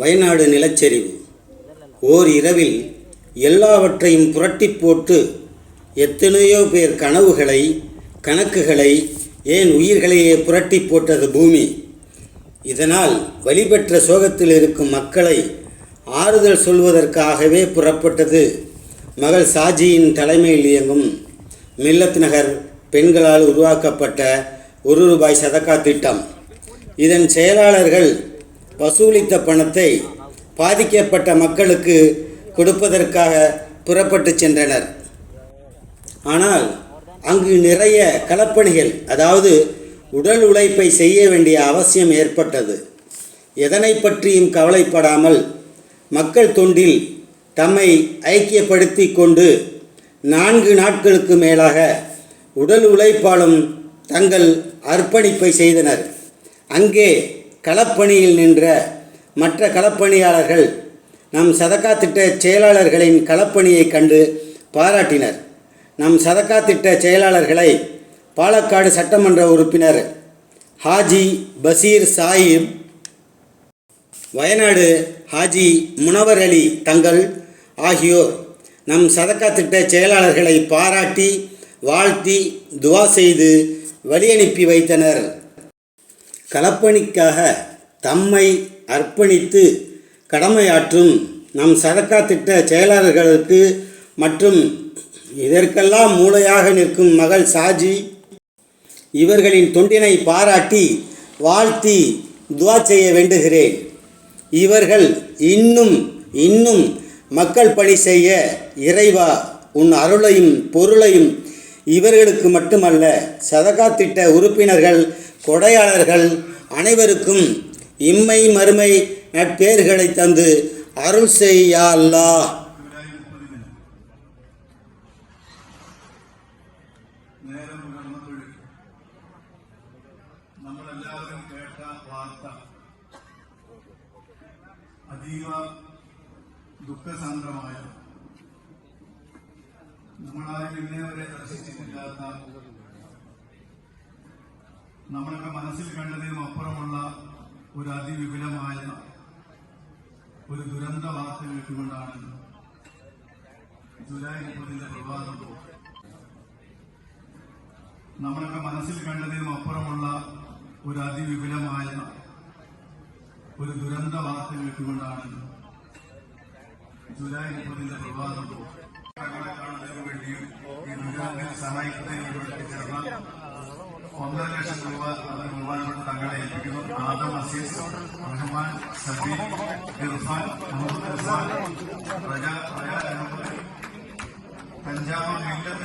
வயநாடு நிலச்சரிவு. ஓர் இரவில் எல்லாவற்றையும் புரட்டி போட்டு எத்தனையோ பேர் கனவுகளை, கணக்குகளை, ஏன் உயிர்களையே புரட்டி போட்டது பூமி. இதனால் வழிபெற்ற சோகத்தில் இருக்கும் மக்களை ஆறுதல் சொல்வதற்காகவே புறப்பட்டது மகள் சாஜியின் தலைமையில் இயங்கும் மில்லத் நகர் பெண்களால் உருவாக்கப்பட்ட ₹1 சதக்கா திட்டம். இதன் செயலாளர்கள் வசூலித்த பணத்தை பாதிக்கப்பட்ட மக்களுக்கு கொடுப்பதற்காக புறப்பட்டு சென்றனர். ஆனால் அங்கு நிறைய களப்பணிகள், அதாவது உடல் உழைப்பை செய்ய வேண்டிய அவசியம் ஏற்பட்டது. எதனை பற்றியும் கவலைப்படாமல் மக்கள் தொண்டில் தம்மை ஐக்கியப்படுத்தி கொண்டு 4 நாட்களுக்கு மேலாக உடல் உழைப்பாலும் தங்கள் அர்ப்பணிப்பை செய்தனர். அங்கே களப்பணியில் நின்ற மற்ற களப்பணியாளர்கள் நம் சதக்கா திட்ட செயலாளர்களின் களப்பணியை கண்டு பாராட்டினர். நம் சதக்கா திட்ட செயலாளர்களை பாலக்காடு சட்டமன்ற உறுப்பினர் ஹாஜி பசீர் சாஹிப், வயநாடு ஹாஜி முனவர் அலி தங்கள் ஆகியோர் நம் சதக்கா திட்ட செயலாளர்களை பாராட்டி, வாழ்த்தி, துவா செய்து வழியனுப்பி வைத்தனர். களப்பணிக்காக தம்மை அர்ப்பணித்து கடமையாற்றும் நம் சதக்கா திட்ட செயலாளர்களுக்கு மற்றும் இதற்கெல்லாம் மூளையாக நிற்கும் மகள் சாஜி, இவர்களின் தொண்டினை பாராட்டி, வாழ்த்தி, துவா செய்ய வேண்டுகிறேன். இவர்கள் இன்னும் மக்கள் பணி செய்ய இறைவா உன் அருளையும் பொருளையும் இவர்களுக்கு மட்டுமல்ல, சதக்கா திட்ட உறுப்பினர்கள், கொடையாளர்கள் அனைவருக்கும் இம்மை மறுமை நற்பேறுகளை தந்து அருள் செய் யா அல்லாஹ். നമ്മളെല്ലാവരും കേട്ട വാർത്ത അതീവ ദുഃഖസാന്ദ്രമായ, നമ്മളാരും ഇന്നേ വരെ ദർശിച്ചിട്ടില്ലാത്ത, നമ്മളൊക്കെ മനസ്സിൽ കണ്ടതിനും അപ്പുറമുള്ള ഒരു അതിവിപുലമായ ഒരു ദുരന്ത വാർത്ത കേട്ടുകൊണ്ടാണ് ജൂലൈ 30 പ്രഭാതം. നമ്മളൊക്കെ മനസ്സിൽ കണ്ടതിനും അപ്പുറമുള്ള ഒരു അതിവിപുലമായ ഒരു ദുരന്ത വാർത്ത കേട്ടുകൊണ്ടാണ് ജൂലൈ 30 പ്രഭാതം. തങ്ങളെ കാണുന്നതിന് വേണ്ടിയും ഈ ദുരിതത്തിൽ സഹായിക്കുന്നതിന് വേണ്ടി ചേർന്ന 1.5 ലക്ഷം രൂപ അതിന് ബഹുമാനപ്പെട്ട തങ്ങളെ ഏൽപ്പിക്കുന്നു. ആദം അസീസ്, റഹ്മാൻ, സബീർ, ഇർഫാൻ, മുഹമ്മദ് ഇർഫാൻ, പ്രജ അഹമ്മദ്, പഞ്ചാബ് മില്ലത്ത്